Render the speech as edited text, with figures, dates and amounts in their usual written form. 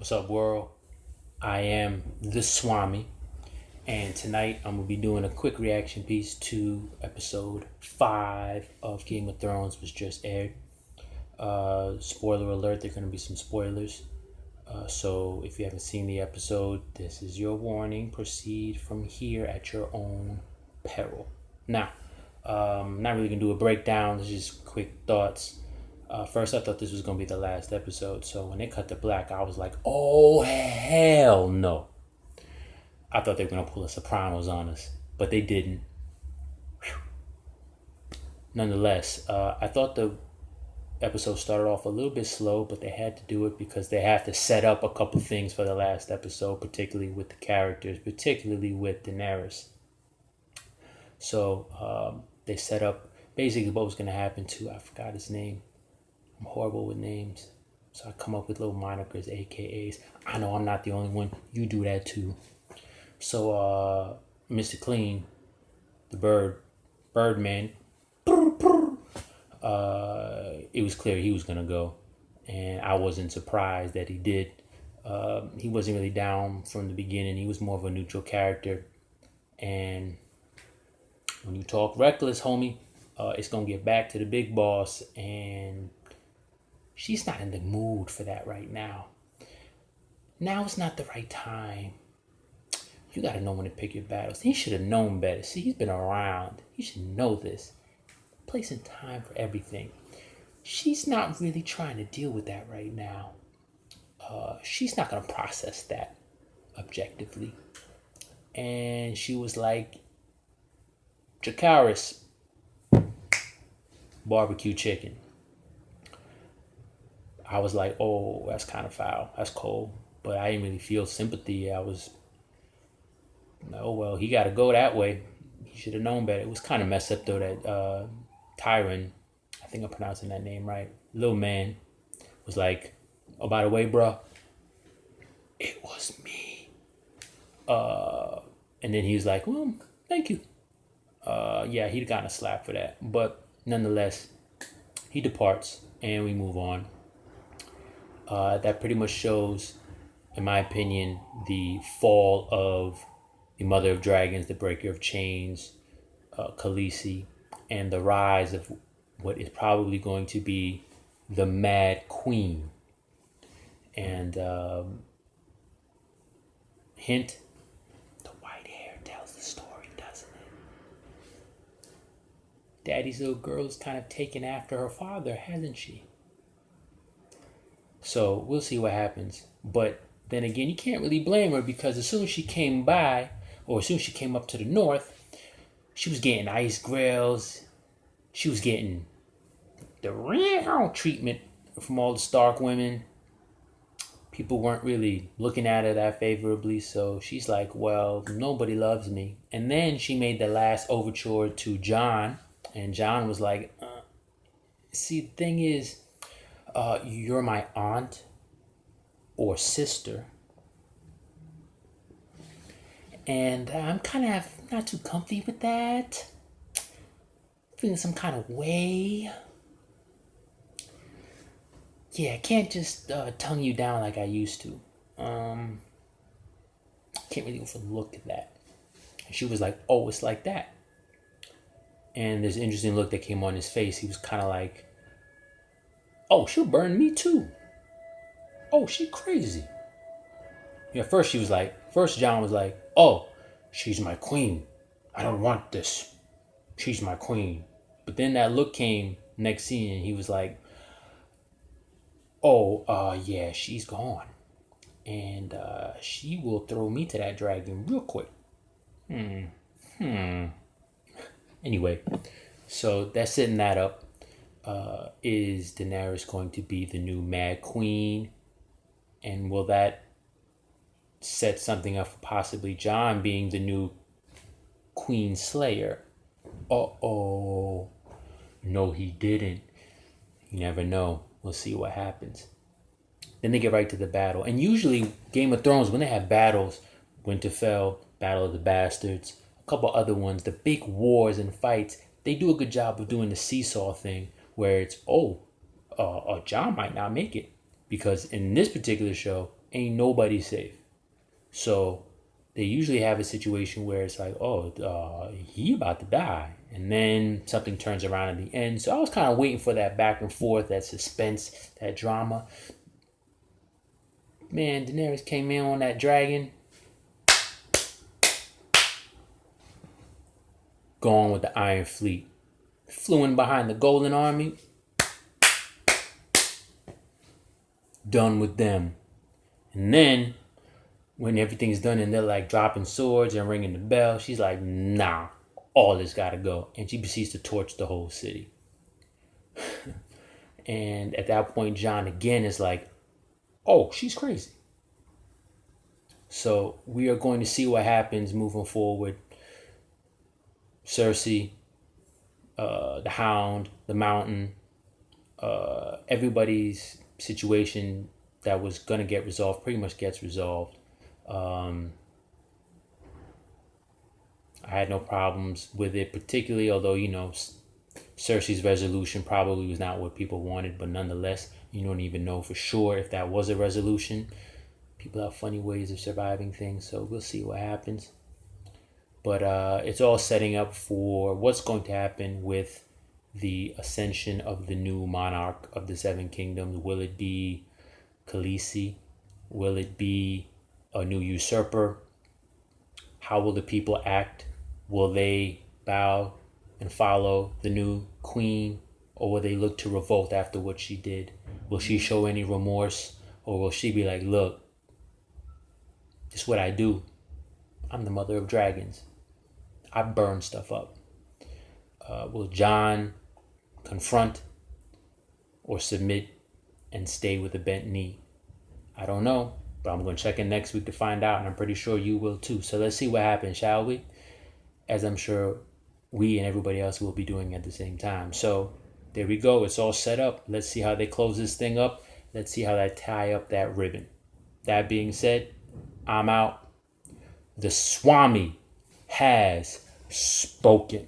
What's up, world? I am the Swamee, and tonight I'm gonna be doing a quick reaction piece to episode 5 of Game of Thrones, which just aired. Spoiler alert: there are gonna be some spoilers. So if you haven't seen the episode, this is your warning. Proceed from here at your own peril. Now, not really gonna do a breakdown. This is just quick thoughts. First, I thought this was gonna be the last episode, so when they cut to black, I was like, "Oh hell no!" I thought they were gonna pull a Sopranos on us, but they didn't. Whew. Nonetheless, I thought the episode started off a little bit slow, but they had to do it because they have to set up a couple things for the last episode, particularly with the characters, particularly with Daenerys. So they set up basically what was gonna happen to, I forgot his name. I'm horrible with names. So I come up with little monikers, AKAs. I know I'm not the only one. You do that too. So Mr. Clean, the Birdman, it was clear he was going to go. And I wasn't surprised that he did. He wasn't really down from the beginning. He was more of a neutral character. And when you talk reckless, homie, it's going to get back to the big boss. And she's not in the mood for that right now. Now is not the right time. You got to know when to pick your battles. He should have known better. See, he's been around. He should know this. Place and time for everything. She's not really trying to deal with that right now. She's not going to process that objectively. And she was like, Dracarys, barbecue chicken. I was like, oh, that's kind of foul. That's cold. But I didn't really feel sympathy. I was, oh, well, he got to go that way. He should have known better. It was kind of messed up, though, that Tyron, I think I'm pronouncing that name right, little man, was like, oh, by the way, bro, it was me. And then he was like, well, thank you. Yeah, he'd gotten a slap for that. But nonetheless, he departs and we move on. That pretty much shows, in my opinion, the fall of the Mother of Dragons, the Breaker of Chains, Khaleesi, and the rise of what is probably going to be the Mad Queen. And hint, the white hair tells the story, doesn't it? Daddy's little girl is kind of taken after her father, hasn't she? So we'll see what happens. But then again, you can't really blame her because as soon as she came by, or as soon as she came up to the north, she was getting ice grills. She was getting the real treatment from all the Stark women. People weren't really looking at her that favorably. So she's like, well, nobody loves me. And then she made the last overture to Jon. And Jon was like, see, the thing is, you're my aunt or sister. And I'm kind of not too comfy with that. Feeling some kind of way. Yeah, I can't just tongue you down like I used to. Can't really overlook that. And she was like, oh, it's like that. And there's an interesting look that came on his face. He was kind of like, oh, she'll burn me too. Oh, she crazy. Yeah, first Jon was like, oh, she's my queen. I don't want this. She's my queen. But then that look came next scene and he was like, oh, yeah, she's gone. And she will throw me to that dragon real quick. Anyway, so that's setting that up. Is Daenerys going to be the new Mad Queen? And will that set something up for possibly Jon being the new Queen Slayer? Uh-oh. No, he didn't. You never know. We'll see what happens. Then they get right to the battle. And usually, Game of Thrones, when they have battles, Winterfell, Battle of the Bastards, a couple other ones, the big wars and fights, they do a good job of doing the seesaw thing where it's, Jon might not make it. Because in this particular show, ain't nobody safe. So they usually have a situation where it's like, oh, he about to die. And then something turns around at the end. So I was kind of waiting for that back and forth, that suspense, that drama. Man, Daenerys came in on that dragon. Gone with the Iron Fleet. Flew in behind the Golden Army. Done with them. And then, when everything's done and they're like dropping swords and ringing the bell, she's like, nah, all this gotta go. And she proceeds to torch the whole city. And at that point, Jon again is like, oh, she's crazy. So we are going to see what happens moving forward. Cersei, the Hound, the Mountain, everybody's situation that was going to get resolved pretty much gets resolved. I had no problems with it, particularly, although, Cersei's resolution probably was not what people wanted, but nonetheless, you don't even know for sure if that was a resolution. People have funny ways of surviving things, so we'll see what happens. But it's all setting up for what's going to happen with the ascension of the new monarch of the Seven Kingdoms. Will it be Khaleesi? Will it be a new usurper? How will the people act? Will they bow and follow the new queen? Or will they look to revolt after what she did? Will she show any remorse? Or will she be like, look, this is what I do. I'm the mother of dragons. I burn stuff up. Will Jon confront or submit and stay with a bent knee? I don't know, but I'm going to check in next week to find out, and I'm pretty sure you will too. So let's see what happens, shall we? As I'm sure we and everybody else will be doing at the same time. So there we go. It's all set up. Let's see how they close this thing up. Let's see how they tie up that ribbon. That being said, I'm out. The Swamee has spoken.